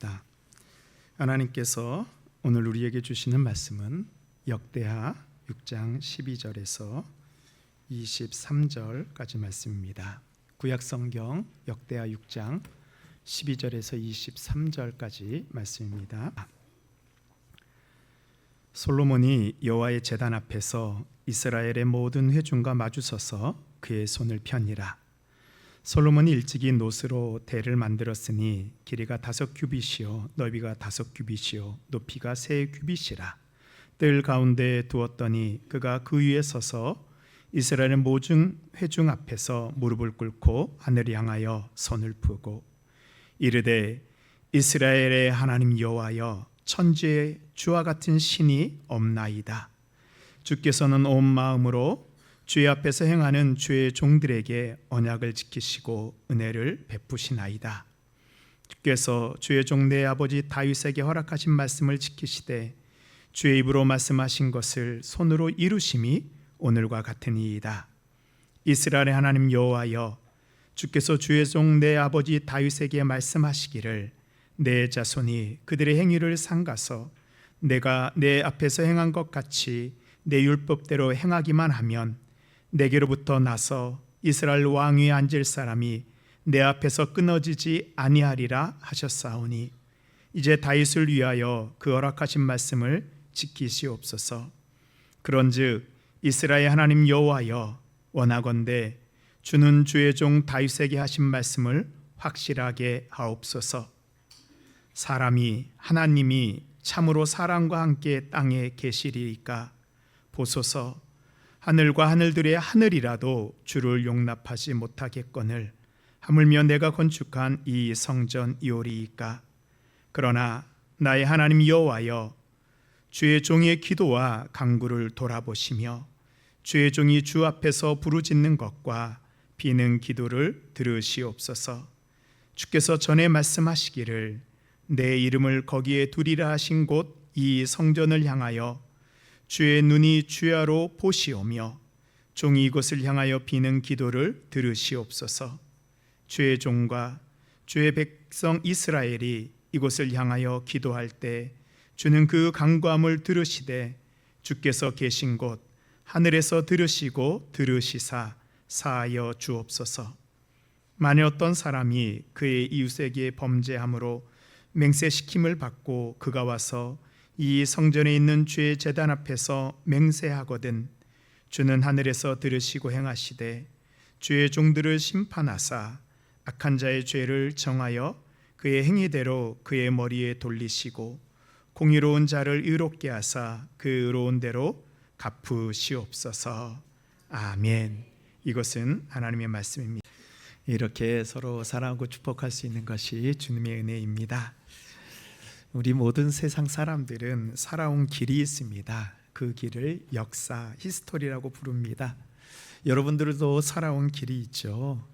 말씀입니다. 하나님께서 오늘 우리에게 주시는 말씀은 역대하 6장 12절에서 23절까지 말씀입니다. 구약성경 역대하 6장 12절에서 23절까지 말씀입니다. 솔로몬이 여호와의 제단 앞에서 이스라엘의 모든 회중과 마주서서 그의 손을 펴니라. 솔로몬이 일찍이 노스로 대를 만들었으니 길이가 5규빗이요 넓이가 5규빗이요 높이가 3규빗이라. 뜰 가운데에 두었더니 그가 그 위에 서서 이스라엘의 모든 회중 앞에서 무릎을 꿇고 하늘을 향하여 손을 푸고 이르되 이스라엘의 하나님 여호와여 천지에 주와 같은 신이 없나이다. 주께서는 온 마음으로 주의 앞에서 행하는 주의 종들에게 언약을 지키시고 은혜를 베푸시나이다. 주께서 주의 종 내 아버지 다윗에게 허락하신 말씀을 지키시되 주의 입으로 말씀하신 것을 손으로 이루심이 오늘과 같으니이다. 이스라엘의 하나님 여호와여 주께서 주의 종 내 아버지 다윗에게 말씀하시기를 내 자손이 그들의 행위를 삼가서 내가 내 앞에서 행한 것 같이 내 율법대로 행하기만 하면 내게로부터 나서 이스라엘 왕위에 앉을 사람이 내 앞에서 끊어지지 아니하리라 하셨사오니 이제 다윗을 위하여 그 허락하신 말씀을 지키시옵소서. 그런즉 이스라엘 하나님 여호와여 원하건대 주는 주의 종 다윗에게 하신 말씀을 확실하게 하옵소서. 사람이 하나님이 참으로 사람과 함께 땅에 계시리이까 보소서. 하늘과 하늘들의 하늘이라도 주를 용납하지 못하겠거늘 하물며 내가 건축한 이 성전이오리이까. 그러나 나의 하나님 여호와여 주의 종의 기도와 간구를 돌아보시며 주의 종이 주 앞에서 부르짖는 것과 비는 기도를 들으시옵소서. 주께서 전에 말씀하시기를 내 이름을 거기에 두리라 하신 곳 이 성전을 향하여 주의 눈이 주야로 보시오며 종이 이곳을 향하여 비는 기도를 들으시옵소서. 주의 종과 주의 백성 이스라엘이 이곳을 향하여 기도할 때 주는 그 간구함을 들으시되 주께서 계신 곳 하늘에서 들으시고 들으시사 사하여 주옵소서. 만일 어떤 사람이 그의 이웃에게 범죄함으로 맹세시킴을 받고 그가 와서 이 성전에 있는 주의 제단 앞에서 맹세하거든 주는 하늘에서 들으시고 행하시되 주의 종들을 심판하사 악한 자의 죄를 정하여 그의 행위대로 그의 머리에 돌리시고 공의로운 자를 의롭게 하사 그 의로운 대로 갚으시옵소서. 아멘. 이것은 하나님의 말씀입니다. 이렇게 서로 사랑하고 축복할 수 있는 것이 주님의 은혜입니다. 우리 모든 세상 사람들은 살아온 길이 있습니다. 그 길을 역사, 히스토리라고 부릅니다. 여러분들도 살아온 길이 있죠.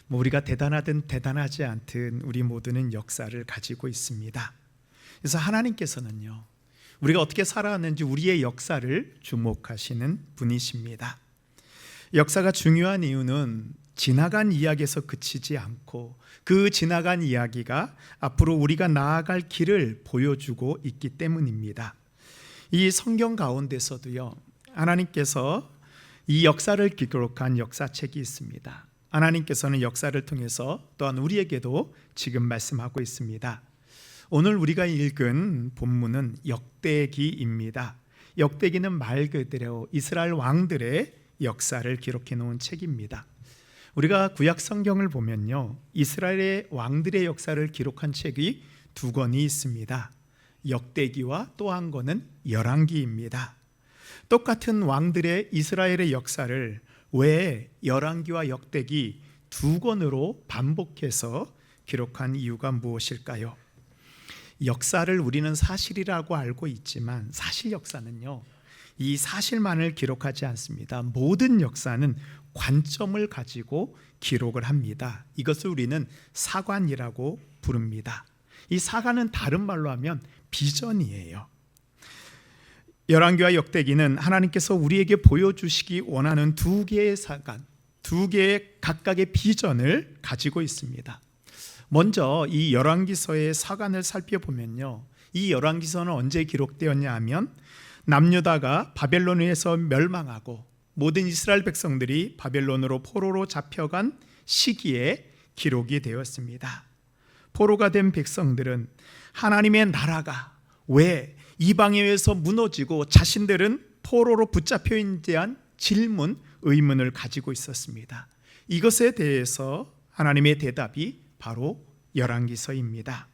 우리가 대단하든 대단하지 않든 우리 모두는 역사를 가지고 있습니다. 그래서 하나님께서는요, 우리가 어떻게 살아왔는지 우리의 역사를 주목하시는 분이십니다. 역사가 중요한 이유는 지나간 이야기에서 그치지 않고 그 지나간 이야기가 앞으로 우리가 나아갈 길을 보여주고 있기 때문입니다. 이 성경 가운데서도요, 하나님께서 이 역사를 기록한 역사책이 있습니다. 하나님께서는 역사를 통해서 또한 우리에게도 지금 말씀하고 있습니다. 오늘 우리가 읽은 본문은 역대기입니다. 역대기는 말 그대로 이스라엘 왕들의 역사를 기록해 놓은 책입니다. 우리가 구약 성경을 보면요, 이스라엘의 왕들의 역사를 기록한 책이 2권이 있습니다. 역대기와 또 한 권은 열왕기입니다. 똑같은 왕들의 이스라엘의 역사를 왜 열왕기와 역대기 2권으로 반복해서 기록한 이유가 무엇일까요? 역사를 우리는 사실이라고 알고 있지만 사실 역사는요, 이 사실만을 기록하지 않습니다. 모든 역사는 관점을 가지고 기록을 합니다. 이것을 우리는 사관이라고 부릅니다. 이 사관은 다른 말로 하면 비전이에요. 열왕기와 역대기는 하나님께서 우리에게 보여주시기 원하는 2개의 사관, 2개의 각각의 비전을 가지고 있습니다. 먼저 이 열왕기서의 사관을 살펴보면요, 이 열왕기서는 언제 기록되었냐 하면 남유다가 바벨론에서 멸망하고 모든 이스라엘 백성들이 바벨론으로 포로로 잡혀간 시기에 기록이 되었습니다. 포로가 된 백성들은 하나님의 나라가 왜 이방에 의해서 무너지고 자신들은 포로로 붙잡혀 있는지에 대한 질문, 의문을 가지고 있었습니다. 이것에 대해서 하나님의 대답이 바로 열왕기서입니다.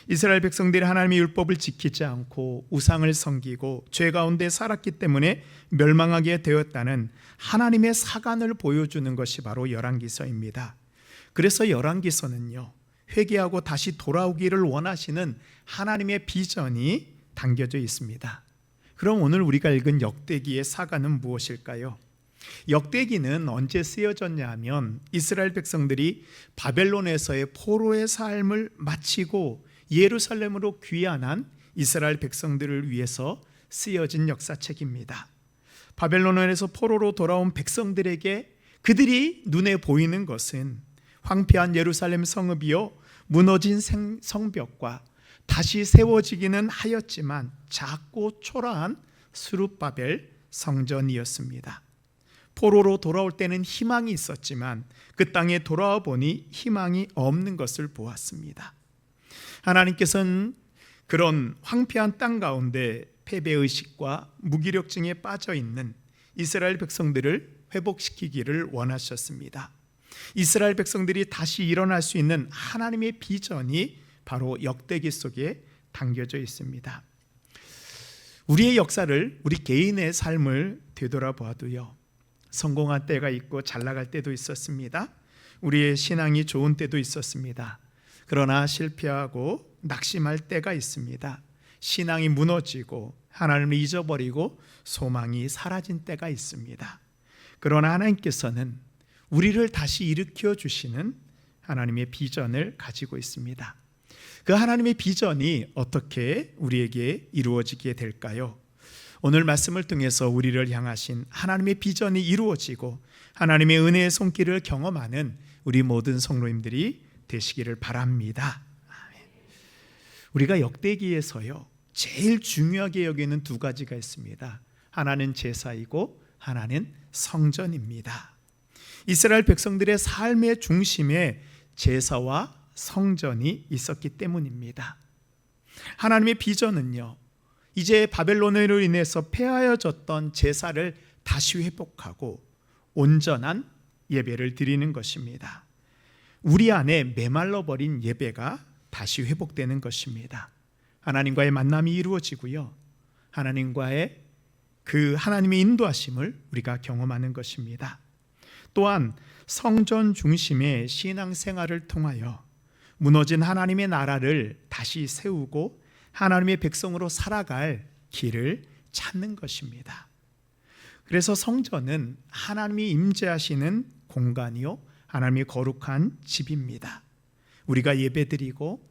이스라엘 백성들이 하나님의 율법을 지키지 않고 우상을 섬기고 죄 가운데 살았기 때문에 멸망하게 되었다는 하나님의 사관을 보여주는 것이 바로 열왕기서입니다. 그래서 열왕기서는요, 회개하고 다시 돌아오기를 원하시는 하나님의 비전이 담겨져 있습니다. 그럼 오늘 우리가 읽은 역대기의 사관은 무엇일까요? 역대기는 언제 쓰여졌냐 하면 이스라엘 백성들이 바벨론에서의 포로의 삶을 마치고 예루살렘으로 귀환한 이스라엘 백성들을 위해서 쓰여진 역사책입니다. 바벨론에서 포로로 돌아온 백성들에게 그들이 눈에 보이는 것은 황폐한 예루살렘 성읍이요, 무너진 성벽과 다시 세워지기는 하였지만 작고 초라한 스룹바벨 성전이었습니다. 포로로 돌아올 때는 희망이 있었지만 그 땅에 돌아와 보니 희망이 없는 것을 보았습니다. 하나님께서는 그런 황폐한 땅 가운데 패배의식과 무기력증에 빠져 있는 이스라엘 백성들을 회복시키기를 원하셨습니다. 이스라엘 백성들이 다시 일어날 수 있는 하나님의 비전이 바로 역대기 속에 담겨져 있습니다. 우리의 역사를, 우리 개인의 삶을 되돌아보아도요, 성공한 때가 있고 잘 나갈 때도 있었습니다. 우리의 신앙이 좋은 때도 있었습니다. 그러나 실패하고 낙심할 때가 있습니다. 신앙이 무너지고 하나님을 잊어버리고 소망이 사라진 때가 있습니다. 그러나 하나님께서는 우리를 다시 일으켜 주시는 하나님의 비전을 가지고 있습니다. 그 하나님의 비전이 어떻게 우리에게 이루어지게 될까요? 오늘 말씀을 통해서 우리를 향하신 하나님의 비전이 이루어지고 하나님의 은혜의 손길을 경험하는 우리 모든 성도님들이 되시기를 바랍니다. 우리가 역대기에서요, 제일 중요하게 여기는 두 가지가 있습니다. 하나는 제사이고 하나는 성전입니다. 이스라엘 백성들의 삶의 중심에 제사와 성전이 있었기 때문입니다. 하나님의 비전은요, 이제 바벨론으로 인해서 폐하여졌던 제사를 다시 회복하고 온전한 예배를 드리는 것입니다. 우리 안에 메말라버린 예배가 다시 회복되는 것입니다. 하나님과의 만남이 이루어지고요, 하나님과의 그 하나님의 인도하심을 우리가 경험하는 것입니다. 또한 성전 중심의 신앙생활을 통하여 무너진 하나님의 나라를 다시 세우고 하나님의 백성으로 살아갈 길을 찾는 것입니다. 그래서 성전은 하나님이 임재하시는 공간이요, 하나님의 거룩한 집입니다. 우리가 예배드리고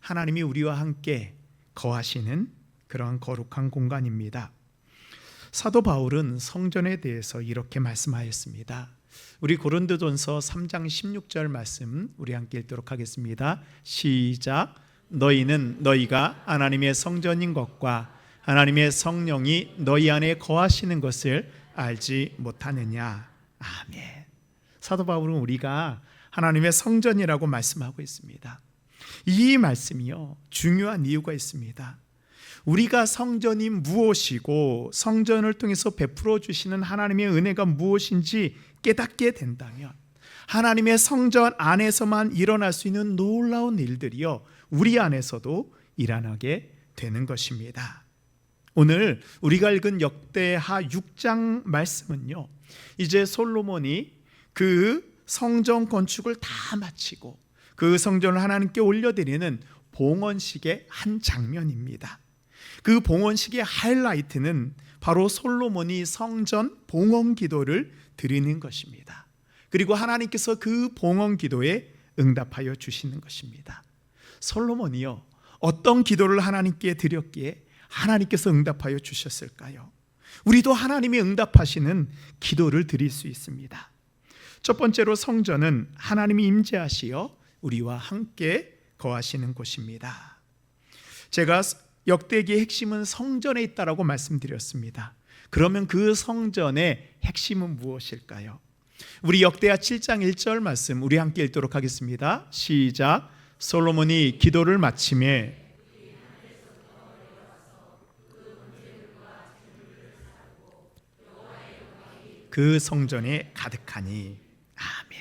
하나님이 우리와 함께 거하시는 그러한 거룩한 공간입니다. 사도 바울은 성전에 대해서 이렇게 말씀하였습니다. 우리 고린도전서 3장 16절 말씀 우리 함께 읽도록 하겠습니다. 시작. 너희는 너희가 하나님의 성전인 것과 하나님의 성령이 너희 안에 거하시는 것을 알지 못하느냐. 아멘. 사도 바울은 우리가 하나님의 성전이라고 말씀하고 있습니다. 이 말씀이요, 중요한 이유가 있습니다. 우리가 성전이 무엇이고 성전을 통해서 베풀어 주시는 하나님의 은혜가 무엇인지 깨닫게 된다면 하나님의 성전 안에서만 일어날 수 있는 놀라운 일들이요, 우리 안에서도 일어나게 되는 것입니다. 오늘 우리가 읽은 역대하 6장 말씀은요, 이제 솔로몬이 그 성전 건축을 다 마치고 그 성전을 하나님께 올려드리는 봉헌식의 한 장면입니다. 그 봉헌식의 하이라이트는 바로 솔로몬이 성전 봉헌 기도를 드리는 것입니다. 그리고 하나님께서 그 봉헌 기도에 응답하여 주시는 것입니다. 솔로몬이요, 어떤 기도를 하나님께 드렸기에 하나님께서 응답하여 주셨을까요? 우리도 하나님이 응답하시는 기도를 드릴 수 있습니다. 첫 번째로 성전은 하나님이 임재하시어 우리와 함께 거하시는 곳입니다. 제가 역대기의 핵심은 성전에 있다라고 말씀드렸습니다. 그러면 그 성전의 핵심은 무엇일까요? 우리 역대하 7장 1절 말씀 우리 함께 읽도록 하겠습니다. 시작. 솔로몬이 기도를 마치매 그 성전에 가득하니. 아멘.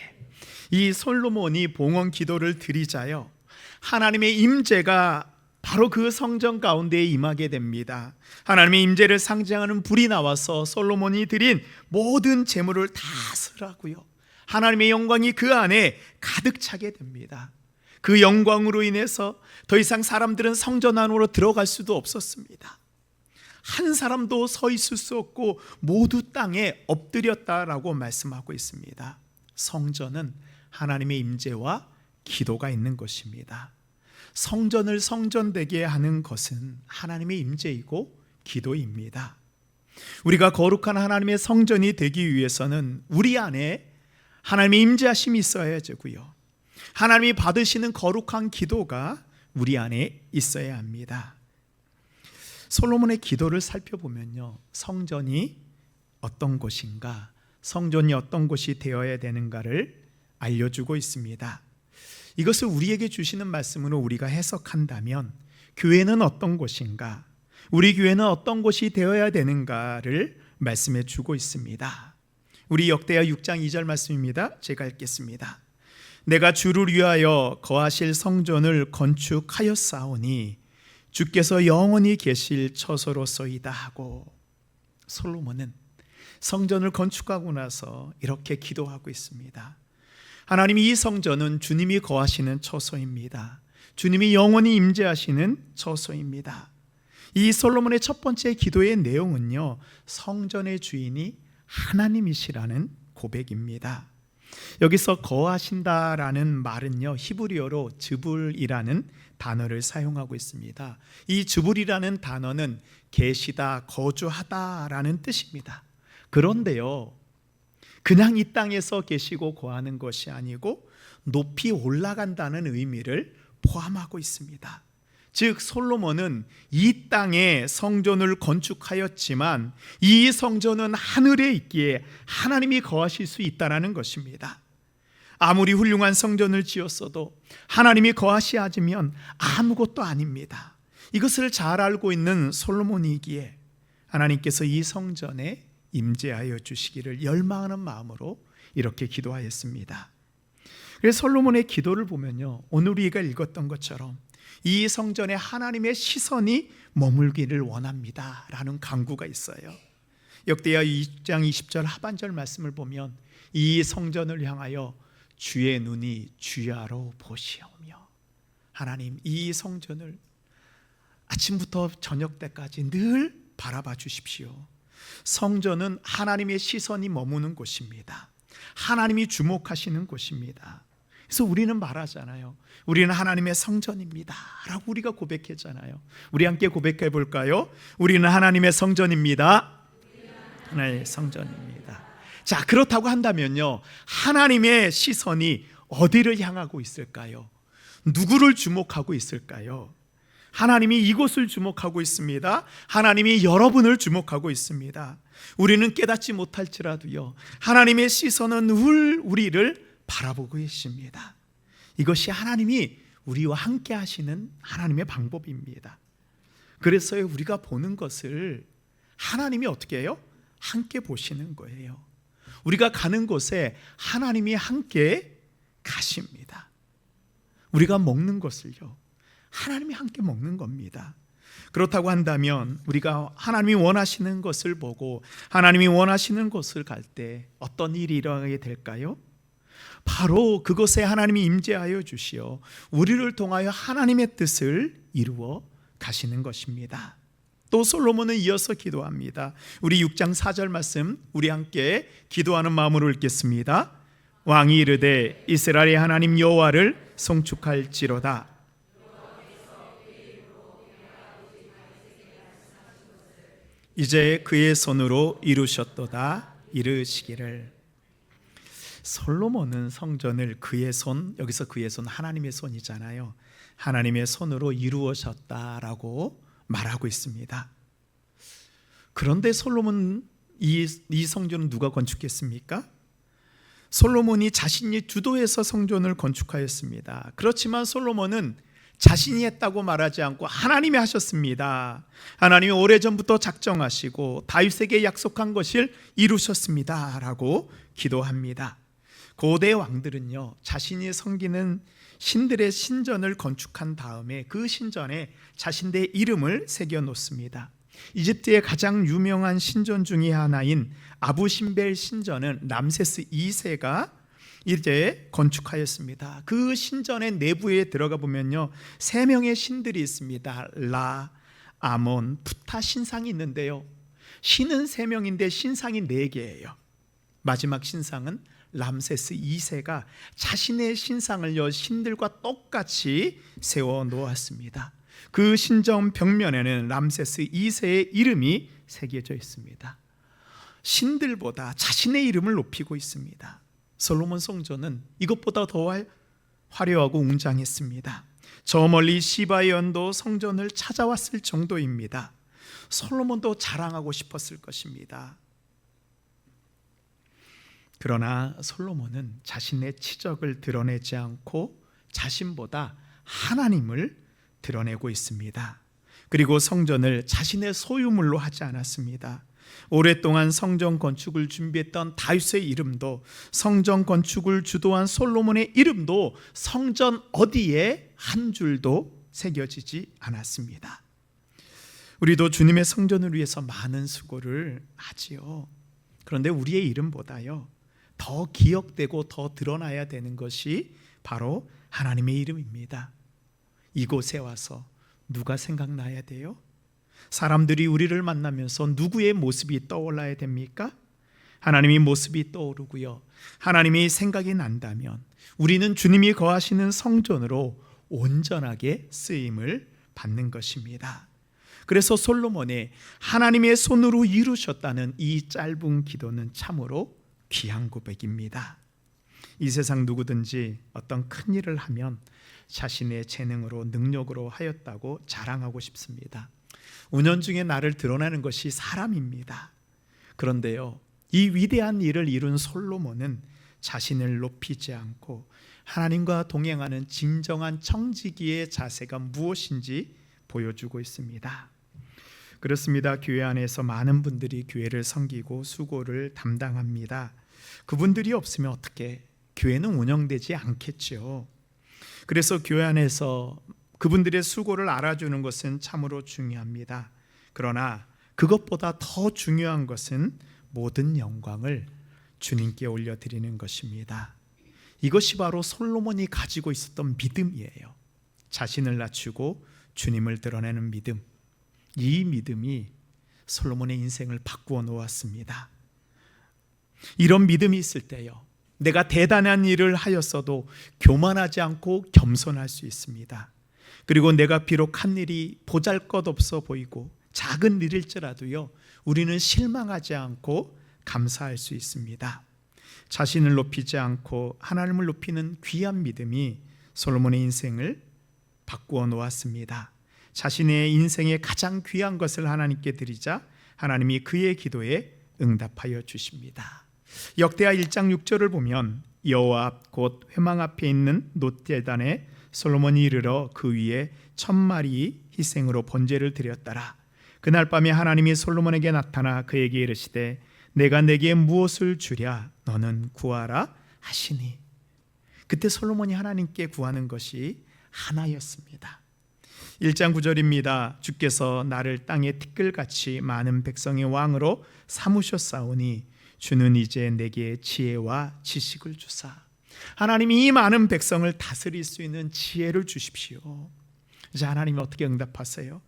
이 솔로몬이 봉헌 기도를 드리자요, 하나님의 임재가 바로 그 성전 가운데에 임하게 됩니다. 하나님의 임재를 상징하는 불이 나와서 솔로몬이 드린 모든 재물을 다 쓰라고요. 하나님의 영광이 그 안에 가득 차게 됩니다. 그 영광으로 인해서 더 이상 사람들은 성전 안으로 들어갈 수도 없었습니다. 한 사람도 서 있을 수 없고 모두 땅에 엎드렸다라고 말씀하고 있습니다. 성전은 하나님의 임재와 기도가 있는 것입니다. 성전을 성전되게 하는 것은 하나님의 임재이고 기도입니다. 우리가 거룩한 하나님의 성전이 되기 위해서는 우리 안에 하나님의 임재하심이 있어야 되고요, 하나님이 받으시는 거룩한 기도가 우리 안에 있어야 합니다. 솔로몬의 기도를 살펴보면요, 성전이 어떤 곳인가, 성전이 어떤 곳이 되어야 되는가를 알려주고 있습니다. 이것을 우리에게 주시는 말씀으로 우리가 해석한다면 교회는 어떤 곳인가, 우리 교회는 어떤 곳이 되어야 되는가를 말씀해 주고 있습니다. 우리 역대하 6장 2절 말씀입니다. 제가 읽겠습니다. 내가 주를 위하여 거하실 성전을 건축하였사오니 주께서 영원히 계실 처소로서이다 하고, 솔로몬은 성전을 건축하고 나서 이렇게 기도하고 있습니다. 하나님, 이 성전은 주님이 거하시는 처소입니다. 주님이 영원히 임재하시는 처소입니다. 이 솔로몬의 첫 번째 기도의 내용은요, 성전의 주인이 하나님이시라는 고백입니다. 여기서 거하신다라는 말은요, 히브리어로 즈불이라는 단어를 사용하고 있습니다. 이 즈불이라는 단어는 계시다, 거주하다라는 뜻입니다. 그런데요, 그냥 이 땅에서 계시고 거하는 것이 아니고 높이 올라간다는 의미를 포함하고 있습니다. 즉 솔로몬은 이 땅에 성전을 건축하였지만 이 성전은 하늘에 있기에 하나님이 거하실 수 있다는 것입니다. 아무리 훌륭한 성전을 지었어도 하나님이 거하시면 아무것도 아닙니다. 이것을 잘 알고 있는 솔로몬이기에 하나님께서 이 성전에 임재하여 주시기를 열망하는 마음으로 이렇게 기도하였습니다. 그래서 솔로몬의 기도를 보면요, 오늘 우리가 읽었던 것처럼 이 성전에 하나님의 시선이 머물기를 원합니다 라는 간구가 있어요. 역대하 2장 20절 하반절 말씀을 보면 이 성전을 향하여 주의 눈이 주야로 보시오며, 하나님, 이 성전을 아침부터 저녁 때까지 늘 바라봐 주십시오. 성전은 하나님의 시선이 머무는 곳입니다. 하나님이 주목하시는 곳입니다. 그래서 우리는 말하잖아요. 우리는 하나님의 성전입니다 라고 우리가 고백했잖아요. 우리 함께 고백해 볼까요? 우리는 하나님의 성전입니다. 하나님의 성전입니다. 자, 그렇다고 한다면요, 하나님의 시선이 어디를 향하고 있을까요? 누구를 주목하고 있을까요? 하나님이 이곳을 주목하고 있습니다. 하나님이 여러분을 주목하고 있습니다. 우리는 깨닫지 못할지라도요, 하나님의 시선은 우리를 바라보고 계십니다. 이것이 하나님이 우리와 함께 하시는 하나님의 방법입니다. 그래서 우리가 보는 것을 하나님이 어떻게 해요? 함께 보시는 거예요. 우리가 가는 곳에 하나님이 함께 가십니다. 우리가 먹는 것을요, 하나님이 함께 먹는 겁니다. 그렇다고 한다면 우리가 하나님이 원하시는 것을 보고 하나님이 원하시는 곳을 갈 때 어떤 일이 일어나게 될까요? 바로 그곳에 하나님이 임재하여 주시어 우리를 통하여 하나님의 뜻을 이루어 가시는 것입니다. 또 솔로몬은 이어서 기도합니다. 우리 6장 4절 말씀 우리 함께 기도하는 마음으로 읽겠습니다. 왕이 이르되 이스라엘의 하나님 여호와를 송축할지로다. 이제 그의 손으로 이루셨도다. 이르시기를. 솔로몬은 성전을 그의 손, 여기서 그의 손 하나님의 손이잖아요. 하나님의 손으로 이루어졌다라고 말하고 있습니다. 그런데 솔로몬 이 성전은 누가 건축했습니까? 솔로몬이 자신이 주도해서 성전을 건축하였습니다. 그렇지만 솔로몬은 자신이 했다고 말하지 않고 하나님이 하셨습니다. 하나님이 오래전부터 작정하시고 다윗에게 약속한 것을 이루셨습니다 라고 기도합니다. 고대 왕들은요, 자신이 섬기는 신들의 신전을 건축한 다음에 그 신전에 자신의 이름을 새겨 놓습니다. 이집트의 가장 유명한 신전 중의 하나인 아부신벨 신전은 람세스 2세가 이제 건축하였습니다. 그 신전의 내부에 들어가 보면요, 3명의 신들이 있습니다. 라, 아몬, 푸타 신상이 있는데요, 신은 3명인데 신상이 4개예요. 마지막 신상은 람세스 2세가 자신의 신상을요, 신들과 똑같이 세워 놓았습니다. 그 신전 벽면에는 람세스 2세의 이름이 새겨져 있습니다. 신들보다 자신의 이름을 높이고 있습니다. 솔로몬 성전은 이것보다 더 화려하고 웅장했습니다. 저 멀리 시바의 연도 성전을 찾아왔을 정도입니다. 솔로몬도 자랑하고 싶었을 것입니다. 그러나 솔로몬은 자신의 치적을 드러내지 않고 자신보다 하나님을 드러내고 있습니다. 그리고 성전을 자신의 소유물로 하지 않았습니다. 오랫동안 성전 건축을 준비했던 다윗의 이름도, 성전 건축을 주도한 솔로몬의 이름도 성전 어디에 한 줄도 새겨지지 않았습니다. 우리도 주님의 성전을 위해서 많은 수고를 하지요. 그런데 우리의 이름보다요, 더 기억되고 더 드러나야 되는 것이 바로 하나님의 이름입니다. 이곳에 와서 누가 생각나야 돼요? 사람들이 우리를 만나면서 누구의 모습이 떠올라야 됩니까? 하나님의 모습이 떠오르고요, 하나님의 생각이 난다면 우리는 주님이 거하시는 성전으로 온전하게 쓰임을 받는 것입니다. 그래서 솔로몬의 하나님의 손으로 이루셨다는 이 짧은 기도는 참으로 귀한 고백입니다. 이 세상 누구든지 어떤 큰 일을 하면 자신의 재능으로, 능력으로 하였다고 자랑하고 싶습니다. 운연중에 나를 드러내는 것이 사람입니다. 그런데요, 이 위대한 일을 이룬 솔로몬은 자신을 높이지 않고 하나님과 동행하는 진정한 청지기의 자세가 무엇인지 보여주고 있습니다. 그렇습니다. 교회 안에서 많은 분들이 교회를 섬기고 수고를 담당합니다. 그분들이 없으면 어떻게 교회는 운영되지 않겠죠. 그래서 교회 안에서 그분들의 수고를 알아주는 것은 참으로 중요합니다. 그러나 그것보다 더 중요한 것은 모든 영광을 주님께 올려드리는 것입니다. 이것이 바로 솔로몬이 가지고 있었던 믿음이에요. 자신을 낮추고 주님을 드러내는 믿음. 이 믿음이 솔로몬의 인생을 바꾸어 놓았습니다. 이런 믿음이 있을 때요, 내가 대단한 일을 하였어도 교만하지 않고 겸손할 수 있습니다. 그리고 내가 비록 한 일이 보잘것없어 보이고 작은 일일지라도요, 우리는 실망하지 않고 감사할 수 있습니다. 자신을 높이지 않고 하나님을 높이는 귀한 믿음이 솔로몬의 인생을 바꾸어 놓았습니다. 자신의 인생의 가장 귀한 것을 하나님께 드리자 하나님이 그의 기도에 응답하여 주십니다. 역대하 1장 6절을 보면 여호와 앞 곧 회망 앞에 있는 놋제단에 솔로몬이 이르러 그 위에 1000마리 희생으로 번제를 드렸더라. 그날 밤에 하나님이 솔로몬에게 나타나 그에게 이르시되 내가 내게 무엇을 주랴 너는 구하라 하시니. 그때 솔로몬이 하나님께 구하는 것이 하나였습니다. 1장 9절입니다. 주께서 나를 땅의 티끌같이 많은 백성의 왕으로 삼으셨사오니 주는 이제 내게 지혜와 지식을 주사. 하나님이 이 많은 백성을 다스릴 수 있는 지혜를 주십시오. 이제 하나님이 어떻게 응답하세요?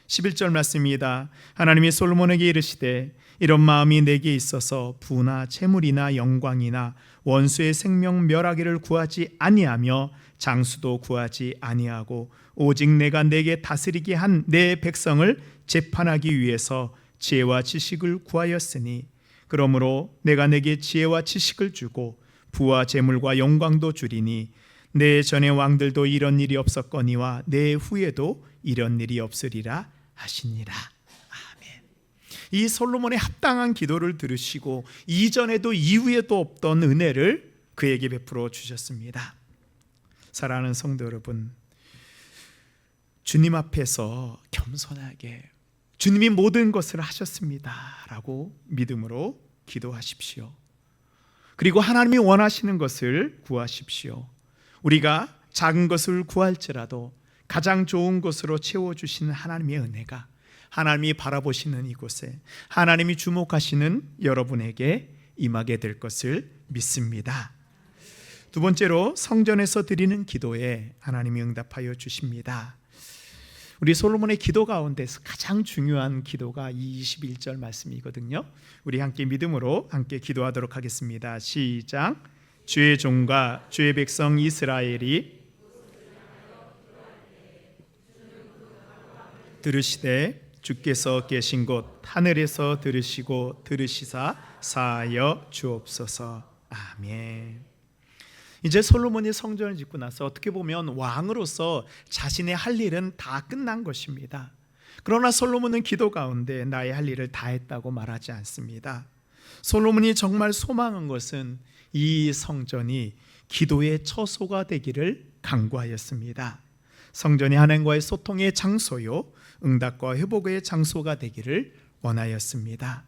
11절 말씀입니다. 하나님이 솔로몬에게 이르시되 이런 마음이 내게 있어서 부나 재물이나 영광이나 원수의 생명 멸하기를 구하지 아니하며 장수도 구하지 아니하고 오직 내가 내게 다스리게 한 내 백성을 재판하기 위해서 지혜와 지식을 구하였으니 그러므로 내가 내게 지혜와 지식을 주고 부와 재물과 영광도 주리니 내 전의 왕들도 이런 일이 없었거니와 내 후에도 이런 일이 없으리라 하시니라. 아멘. 이 솔로몬의 합당한 기도를 들으시고 이전에도 이후에도 없던 은혜를 그에게 베풀어 주셨습니다. 사랑하는 성도 여러분, 주님 앞에서 겸손하게 주님이 모든 것을 하셨습니다 라고 믿음으로 기도하십시오. 그리고 하나님이 원하시는 것을 구하십시오. 우리가 작은 것을 구할지라도 가장 좋은 것으로 채워주시는 하나님의 은혜가 하나님이 바라보시는 이곳에, 하나님이 주목하시는 여러분에게 임하게 될 것을 믿습니다. 두 번째로, 성전에서 드리는 기도에 하나님이 응답하여 주십니다. 우리 솔로몬의 기도 가운데서 가장 중요한 기도가 이 21절 말씀이거든요. 우리 함께 믿음으로 함께 기도하도록 하겠습니다. 시작. 주의 종과 주의 백성 이스라엘이 들으시되 주께서 계신 곳 하늘에서 들으시고 들으시사 사하여 주옵소서. 아멘. 이제 솔로몬이 성전을 짓고 나서 어떻게 보면 왕으로서 자신의 할 일은 다 끝난 것입니다. 그러나 솔로몬은 기도 가운데 나의 할 일을 다 했다고 말하지 않습니다. 솔로몬이 정말 소망한 것은 이 성전이 기도의 처소가 되기를 간구하였습니다. 성전이 하나님과의 소통의 장소요, 응답과 회복의 장소가 되기를 원하였습니다.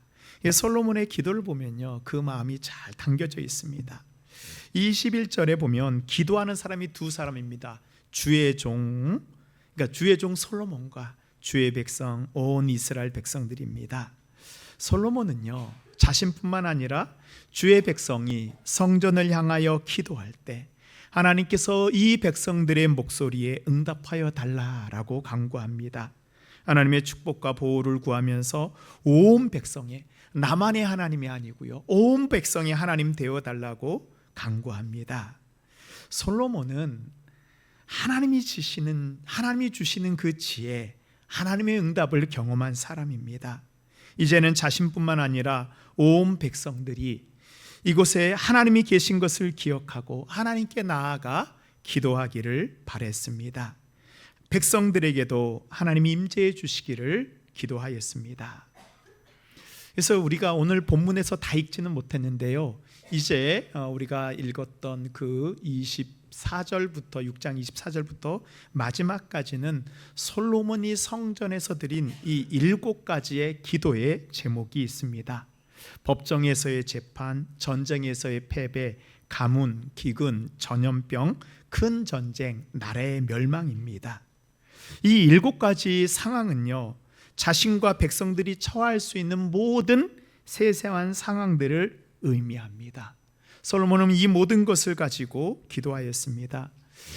솔로몬의 기도를 보면요, 그 마음이 잘 담겨져 있습니다. 21절에 보면 기도하는 사람이 두 사람입니다. 주의 종, 그러니까 주의 종 솔로몬과 주의 백성 온 이스라엘 백성들입니다. 솔로몬은요, 자신뿐만 아니라 주의 백성이 성전을 향하여 기도할 때 하나님께서 이 백성들의 목소리에 응답하여 달라라고 간구합니다. 하나님의 축복과 보호를 구하면서 온 백성의, 나만의 하나님이 아니고요, 온 백성의 하나님 되어 달라고 간구합니다. 솔로몬은 하나님이 주시는 그 지혜, 하나님의 응답을 경험한 사람입니다. 이제는 자신뿐만 아니라 온 백성들이 이곳에 하나님이 계신 것을 기억하고 하나님께 나아가 기도하기를 바랬습니다. 백성들에게도 하나님이 임재해 주시기를 기도하였습니다. 그래서 우리가 오늘 본문에서 다 읽지는 못했는데요, 이제 우리가 읽었던 그 24절부터 6장 24절부터 마지막까지는 솔로몬이 성전에서 드린 이 7가지의 기도의 제목이 있습니다. 법정에서의 재판, 전쟁에서의 패배, 가문, 기근, 전염병, 큰 전쟁, 나라의 멸망입니다. 이 7가지 상황은요, 자신과 백성들이 처할 수 있는 모든 세세한 상황들을 의미합니다. 솔로몬은 이 모든 것을 가지고 기도하였습니다.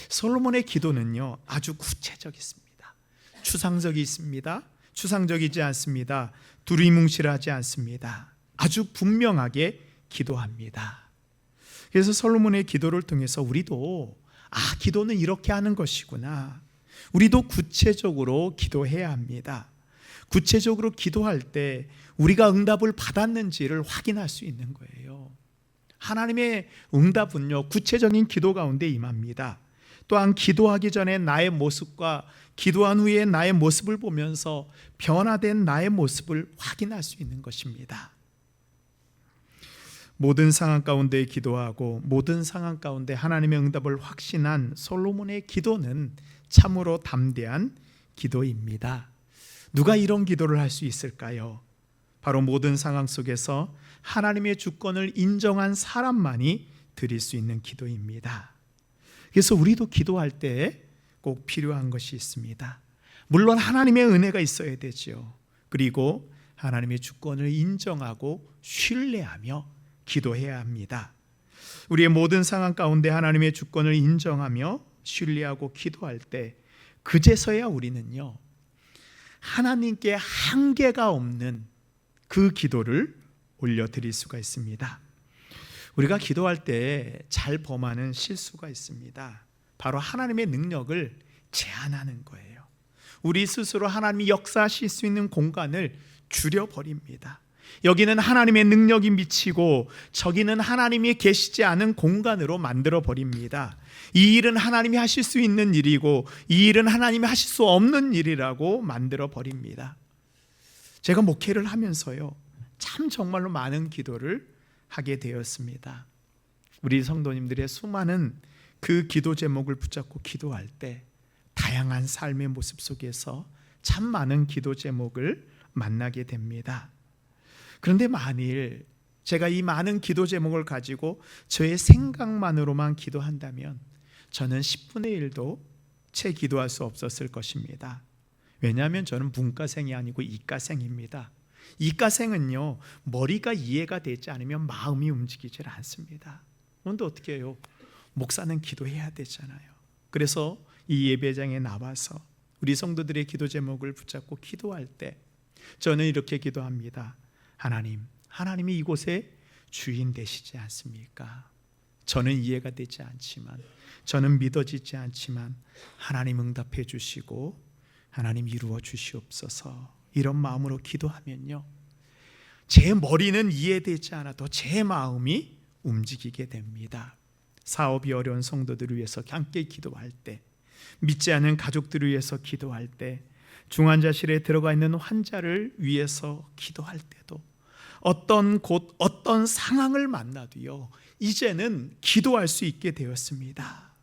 솔로몬의 기도는요, 아주 구체적이습니다. 추상적이지 않습니다. 두리뭉실하지 않습니다. 아주 분명하게 기도합니다. 그래서 솔로몬의 기도를 통해서 우리도 기도는 이렇게 하는 것이구나, 우리도 구체적으로 기도해야 합니다. 구체적으로 기도할 때 우리가 응답을 받았는지를 확인할 수 있는 거예요. 하나님의 응답은요, 구체적인 기도 가운데 임합니다. 또한 기도하기 전에 나의 모습과 기도한 후에 나의 모습을 보면서 변화된 나의 모습을 확인할 수 있는 것입니다. 모든 상황 가운데 기도하고 모든 상황 가운데 하나님의 응답을 확신한 솔로몬의 기도는 참으로 담대한 기도입니다. 누가 이런 기도를 할 수 있을까요? 바로 모든 상황 속에서 하나님의 주권을 인정한 사람만이 드릴 수 있는 기도입니다. 그래서 우리도 기도할 때 꼭 필요한 것이 있습니다. 물론 하나님의 은혜가 있어야 되죠. 그리고 하나님의 주권을 인정하고 신뢰하며 기도해야 합니다. 우리의 모든 상황 가운데 하나님의 주권을 인정하며 신뢰하고 기도할 때 그제서야 우리는요, 하나님께 한계가 없는 그 기도를 올려드릴 수가 있습니다. 우리가 기도할 때 잘 범하는 실수가 있습니다. 바로 하나님의 능력을 제한하는 거예요. 우리 스스로 하나님이 역사하실 수 있는 공간을 줄여버립니다. 여기는 하나님의 능력이 미치고 저기는 하나님이 계시지 않은 공간으로 만들어 버립니다. 이 일은 하나님이 하실 수 있는 일이고 이 일은 하나님이 하실 수 없는 일이라고 만들어 버립니다. 제가 목회를 하면서요, 참 정말로 많은 기도를 하게 되었습니다. 우리 성도님들의 수많은 그 기도 제목을 붙잡고 기도할 때 다양한 삶의 모습 속에서 참 많은 기도 제목을 만나게 됩니다. 그런데 만일 제가 이 많은 기도 제목을 가지고 저의 생각만으로만 기도한다면 저는 10분의 1도 채 기도할 수 없었을 것입니다. 왜냐하면 저는 문과생이 아니고 이과생입니다. 이과생은요, 머리가 이해가 되지 않으면 마음이 움직이질 않습니다. 그런데 어떻게 해요? 목사는 기도해야 되잖아요. 그래서 이 예배장에 나와서 우리 성도들의 기도 제목을 붙잡고 기도할 때 저는 이렇게 기도합니다. 하나님이 이곳에 주인 되시지 않습니까? 저는 이해가 되지 않지만, 저는 믿어지지 않지만 하나님 응답해 주시고 하나님 이루어 주시옵소서. 이런 마음으로 기도하면요, 제 머리는 이해되지 않아도 제 마음이 움직이게 됩니다. 사업이 어려운 성도들을 위해서 함께 기도할 때, 믿지 않은 가족들을 위해서 기도할 때, 중환자실에 들어가 있는 환자를 위해서 기도할 때도, 어떤 곳 어떤 상황을 만나도요, 이제는 기도할 수 있게 되었습니다.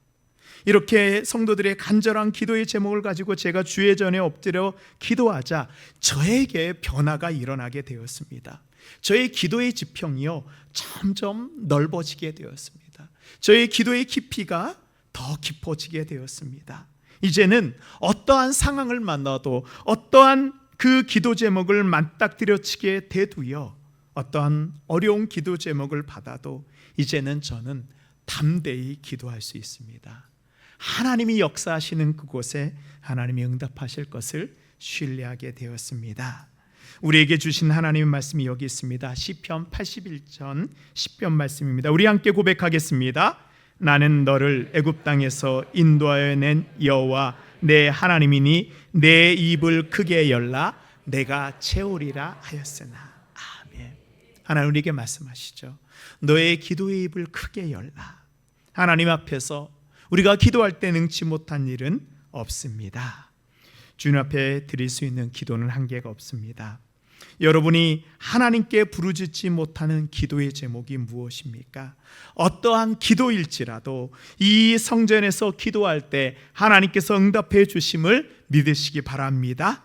이렇게 성도들의 간절한 기도의 제목을 가지고 제가 주의 전에 엎드려 기도하자 저에게 변화가 일어나게 되었습니다. 저의 기도의 지평이요, 점점 넓어지게 되었습니다. 저의 기도의 깊이가 더 깊어지게 되었습니다. 이제는 어떠한 상황을 만나도, 어떠한 그 기도 제목을 맞닥뜨려치게 돼도요, 어떠한 어려운 기도 제목을 받아도 이제는 저는 담대히 기도할 수 있습니다. 하나님이 역사하시는 그곳에 하나님이 응답하실 것을 신뢰하게 되었습니다. 우리에게 주신 하나님의 말씀이 여기 있습니다. 시편 81편 10편 말씀입니다. 우리 함께 고백하겠습니다. 나는 너를 애굽 땅에서 인도하여 낸 여호와 내 하나님이니 내 입을 크게 열라 내가 채우리라 하였으나. 아멘. 하나님 우리에게 말씀하시죠. 너의 기도의 입을 크게 열라. 하나님 앞에서 우리가 기도할 때 능치 못한 일은 없습니다. 주님 앞에 드릴 수 있는 기도는 한계가 없습니다. 여러분이 하나님께 부르짖지 못하는 기도의 제목이 무엇입니까? 어떠한 기도일지라도 이 성전에서 기도할 때 하나님께서 응답해 주심을 믿으시기 바랍니다.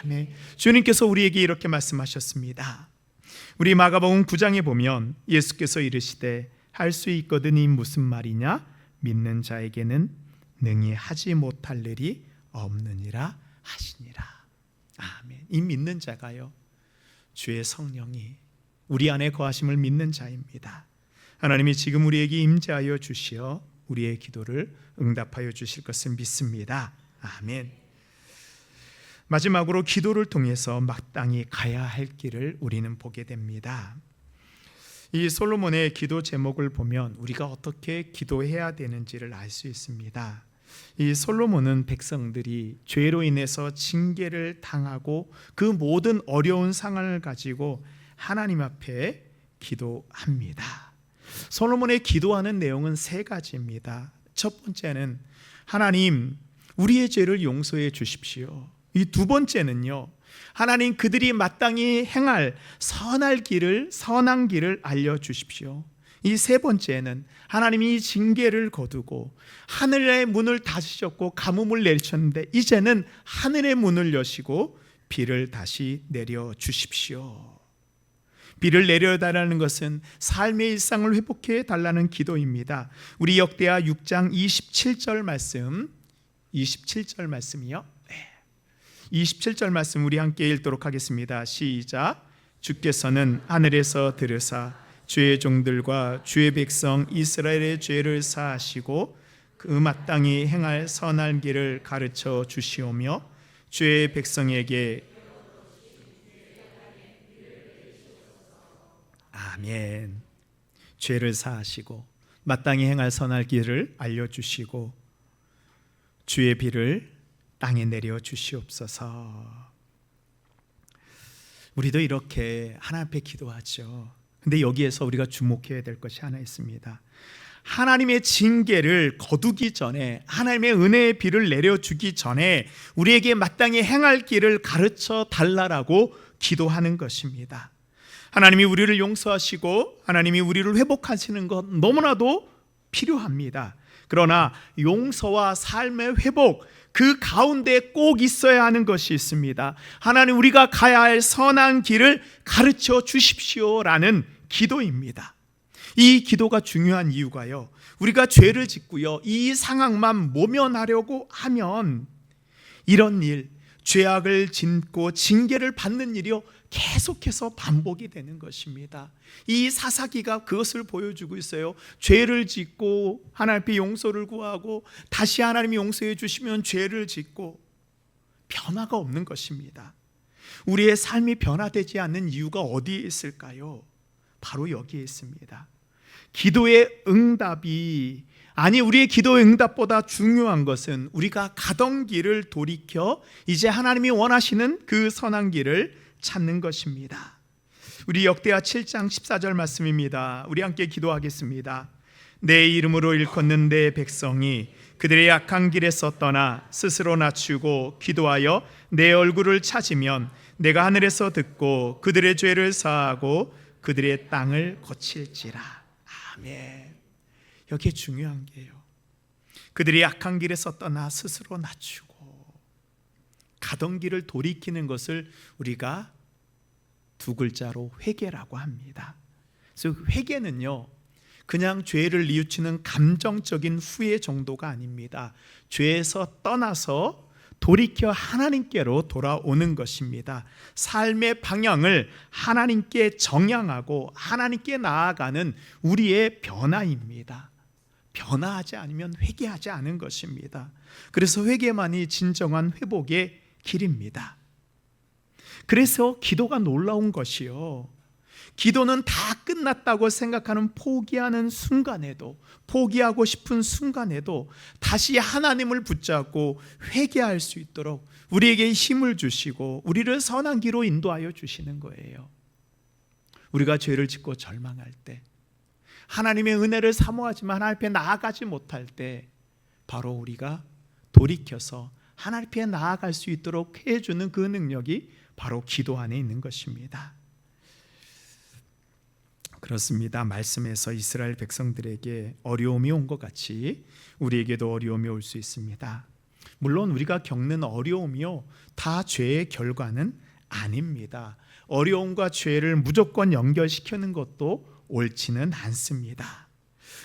아멘. 주님께서 우리에게 이렇게 말씀하셨습니다. 우리 마가복음 9장에 보면 예수께서 이르시되 할 수 있거든이 무슨 말이냐? 믿는 자에게는 능히 하지 못할 일이 없느니라 하시니라. 아멘. 이 믿는 자가요, 주의 성령이 우리 안에 거하심을 믿는 자입니다. 하나님이 지금 우리에게 임재하여 주시어 우리의 기도를 응답하여 주실 것을 믿습니다. 아멘. 마지막으로 기도를 통해서 마땅히 가야 할 길을 우리는 보게 됩니다. 이 솔로몬의 기도 제목을 보면 우리가 어떻게 기도해야 되는지를 알 수 있습니다. 이 솔로몬은 백성들이 죄로 인해서 징계를 당하고 그 모든 어려운 상황을 가지고 하나님 앞에 기도합니다. 솔로몬의 기도하는 내용은 3가지입니다. 첫 번째는 하나님 우리의 죄를 용서해 주십시오. 이 두 번째는요, 하나님 그들이 마땅히 행할 선한 길을 알려주십시오. 이 세 번째는 하나님이 징계를 거두고 하늘의 문을 닫으셨고 가뭄을 내리셨는데 이제는 하늘의 문을 여시고 비를 다시 내려주십시오. 비를 내려달라는 것은 삶의 일상을 회복해 달라는 기도입니다. 우리 역대하 6장 27절 말씀이요. 27절 말씀 우리 함께 읽도록 하겠습니다. 시작. 주께서는 하늘에서 들으사 주의 종들과 주의 백성 이스라엘의 죄를 사하시고 그 마땅히 행할 선한 길을 가르쳐 주시오며 주의 백성에게 아멘. 죄를 사하시고 마땅히 행할 선한 길을 알려주시고 주의 비를 땅에 내려 주시옵소서. 우리도 이렇게 하나님 앞에 기도하죠. 근데 여기에서 우리가 주목해야 될 것이 하나 있습니다. 하나님의 징계를 거두기 전에, 하나님의 은혜의 비를 내려주기 전에 우리에게 마땅히 행할 길을 가르쳐 달라라고 기도하는 것입니다. 하나님이 우리를 용서하시고 하나님이 우리를 회복하시는 것 너무나도 필요합니다. 그러나 용서와 삶의 회복, 그 가운데 꼭 있어야 하는 것이 있습니다. 하나님, 우리가 가야 할 선한 길을 가르쳐 주십시오라는 기도입니다. 이 기도가 중요한 이유가요, 우리가 죄를 짓고요, 이 상황만 모면하려고 하면 이런 일, 죄악을 짓고 징계를 받는 일이요 계속해서 반복이 되는 것입니다. 이 사사기가 그것을 보여주고 있어요. 죄를 짓고 하나님 앞에 용서를 구하고 다시 하나님이 용서해 주시면 죄를 짓고 변화가 없는 것입니다. 우리의 삶이 변화되지 않는 이유가 어디에 있을까요? 바로 여기에 있습니다. 기도의 응답이, 아니 우리의 기도의 응답보다 중요한 것은 우리가 가던 길을 돌이켜 이제 하나님이 원하시는 그 선한 길을 찾는 것입니다. 우리 역대하 7장 14절 말씀입니다. 우리 함께 기도하겠습니다. 내 이름으로 일컫는 내 백성이 그들의 악한 길에서 떠나 스스로 낮추고 기도하여 내 얼굴을 찾으면 내가 하늘에서 듣고 그들의 죄를 사하고 그들의 땅을 고칠지라. 아멘. 여기에 중요한 게요, 그들이 악한 길에서 떠나 스스로 낮추고 가던 길을 돌이키는 것을 우리가 두 글자로 회개라고 합니다. 그래서 회개는요, 그냥 죄를 뉘우치는 감정적인 후회 정도가 아닙니다. 죄에서 떠나서 돌이켜 하나님께로 돌아오는 것입니다. 삶의 방향을 하나님께 정향하고 하나님께 나아가는 우리의 변화입니다. 변화하지 않으면 회개하지 않은 것입니다. 그래서 회개만이 진정한 회복의 길입니다. 그래서 기도가 놀라운 것이요, 기도는 다 끝났다고 생각하는 포기하는 순간에도, 포기하고 싶은 순간에도 다시 하나님을 붙잡고 회개할 수 있도록 우리에게 힘을 주시고 우리를 선한 길로 인도하여 주시는 거예요. 우리가 죄를 짓고 절망할 때, 하나님의 은혜를 사모하지만 하나님 앞에 나아가지 못할 때, 바로 우리가 돌이켜서 하나님 앞에 나아갈 수 있도록 해주는 그 능력이 바로 기도 안에 있는 것입니다. 그렇습니다. 말씀에서 이스라엘 백성들에게 어려움이 온 것 같이 우리에게도 어려움이 올 수 있습니다. 물론 우리가 겪는 어려움이요, 다 죄의 결과는 아닙니다. 어려움과 죄를 무조건 연결시키는 것도 옳지는 않습니다.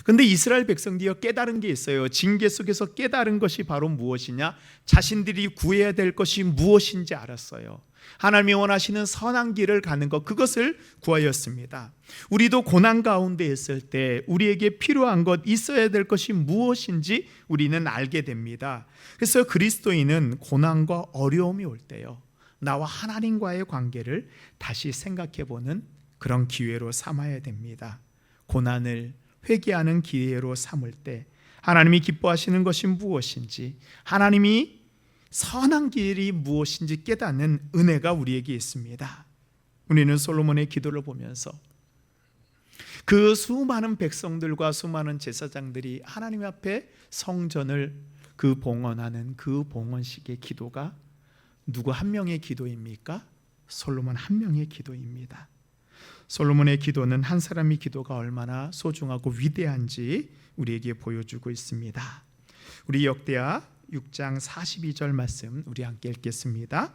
그런데 이스라엘 백성들이 깨달은 게 있어요. 징계 속에서 깨달은 것이 바로 무엇이냐? 자신들이 구해야 될 것이 무엇인지 알았어요. 하나님이 원하시는 선한 길을 가는 것, 그것을 구하였습니다. 우리도 고난 가운데 있을 때 우리에게 필요한 것, 있어야 될 것이 무엇인지 우리는 알게 됩니다. 그래서 그리스도인은 고난과 어려움이 올 때요, 나와 하나님과의 관계를 다시 생각해보는 그런 기회로 삼아야 됩니다. 고난을 회개하는 기회로 삼을 때 하나님이 기뻐하시는 것이 무엇인지, 하나님이 선한 길이 무엇인지 깨닫는 은혜가 우리에게 있습니다. 우리는 솔로몬의 기도를 보면서 그 수많은 백성들과 수많은 제사장들이 하나님 앞에 성전을 그 봉헌하는 그 봉헌식의 기도가 누구 한 명의 기도입니까? 솔로몬 한 명의 기도입니다. 솔로몬의 기도는 한 사람의 기도가 얼마나 소중하고 위대한지 우리에게 보여주고 있습니다. 우리 역대하 6장 42절 말씀 우리 함께 읽겠습니다.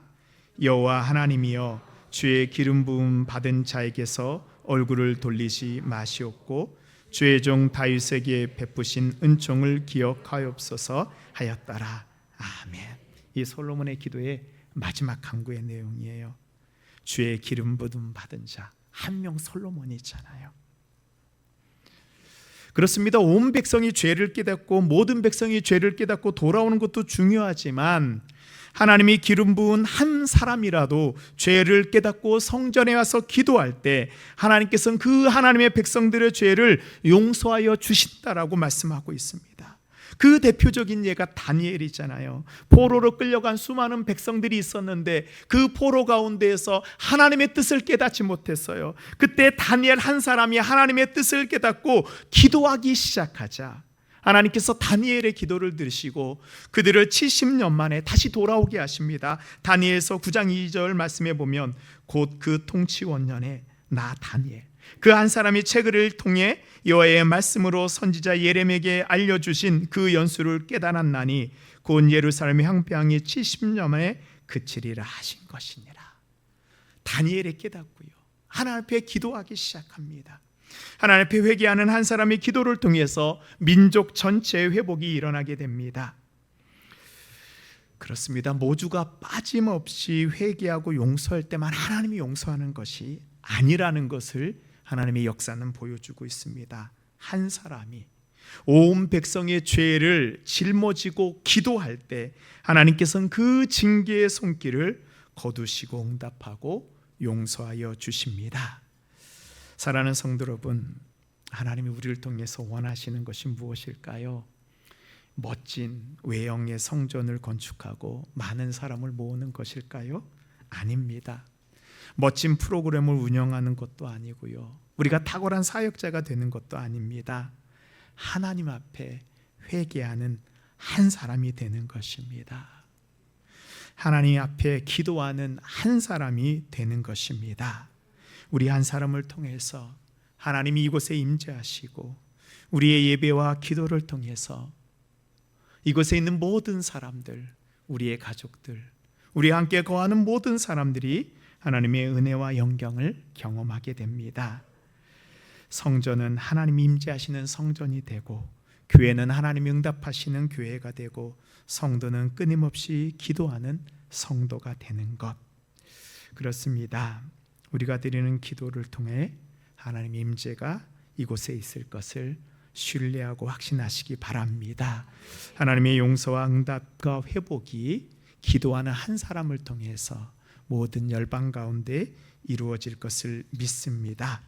여호와 하나님이여, 주의 기름 부음 받은 자에게서 얼굴을 돌리지 마시옵고 주의 종 다윗에게 베푸신 은총을 기억하옵소서 하였더라. 아멘. 이 솔로몬의 기도의 마지막 간구의 내용이에요. 주의 기름 부음 받은 자, 한 명 솔로몬이잖아요. 그렇습니다. 온 백성이 죄를 깨닫고 모든 백성이 죄를 깨닫고 돌아오는 것도 중요하지만 하나님이 기름 부은 한 사람이라도 죄를 깨닫고 성전에 와서 기도할 때 하나님께서는 그 하나님의 백성들의 죄를 용서하여 주신다라고 말씀하고 있습니다. 그 대표적인 예가 다니엘이잖아요. 포로로 끌려간 수많은 백성들이 있었는데 그 포로 가운데에서 하나님의 뜻을 깨닫지 못했어요. 그때 다니엘 한 사람이 하나님의 뜻을 깨닫고 기도하기 시작하자 하나님께서 다니엘의 기도를 들으시고 그들을 70년 만에 다시 돌아오게 하십니다. 다니엘서 9장 2절 말씀에 보면 곧 그 통치원년에 나 다니엘 그 한 사람이 책을 통해 여호와의 말씀으로 선지자 예레미야에게 알려주신 그 연수를 깨달았나니 곧 예루살렘의 황폐함이 70년 만에 그치리라 하신 것이니라. 다니엘이 깨닫고요 하나님 앞에 기도하기 시작합니다. 하나님 앞에 회개하는 한 사람의 기도를 통해서 민족 전체의 회복이 일어나게 됩니다. 그렇습니다. 모두가 빠짐없이 회개하고 용서할 때만 하나님이 용서하는 것이 아니라는 것을 하나님의 역사는 보여주고 있습니다. 한 사람이 온 백성의 죄를 짊어지고 기도할 때 하나님께서는 그 징계의 손길을 거두시고 응답하고 용서하여 주십니다. 사랑하는 성도 여러분, 하나님이 우리를 통해서 원하시는 것이 무엇일까요? 멋진 외형의 성전을 건축하고 많은 사람을 모으는 것일까요? 아닙니다. 멋진 프로그램을 운영하는 것도 아니고요 우리가 탁월한 사역자가 되는 것도 아닙니다. 하나님 앞에 회개하는 한 사람이 되는 것입니다. 하나님 앞에 기도하는 한 사람이 되는 것입니다. 우리 한 사람을 통해서 하나님이 이곳에 임재하시고 우리의 예배와 기도를 통해서 이곳에 있는 모든 사람들, 우리의 가족들, 우리와 함께 거하는 모든 사람들이 하나님의 은혜와 영광을 경험하게 됩니다. 성전은 하나님이 임재하시는 성전이 되고 교회는 하나님이 응답하시는 교회가 되고 성도는 끊임없이 기도하는 성도가 되는 것, 그렇습니다. 우리가 드리는 기도를 통해 하나님의 임재가 이곳에 있을 것을 신뢰하고 확신하시기 바랍니다. 하나님의 용서와 응답과 회복이 기도하는 한 사람을 통해서 모든 열방 가운데 이루어질 것을 믿습니다.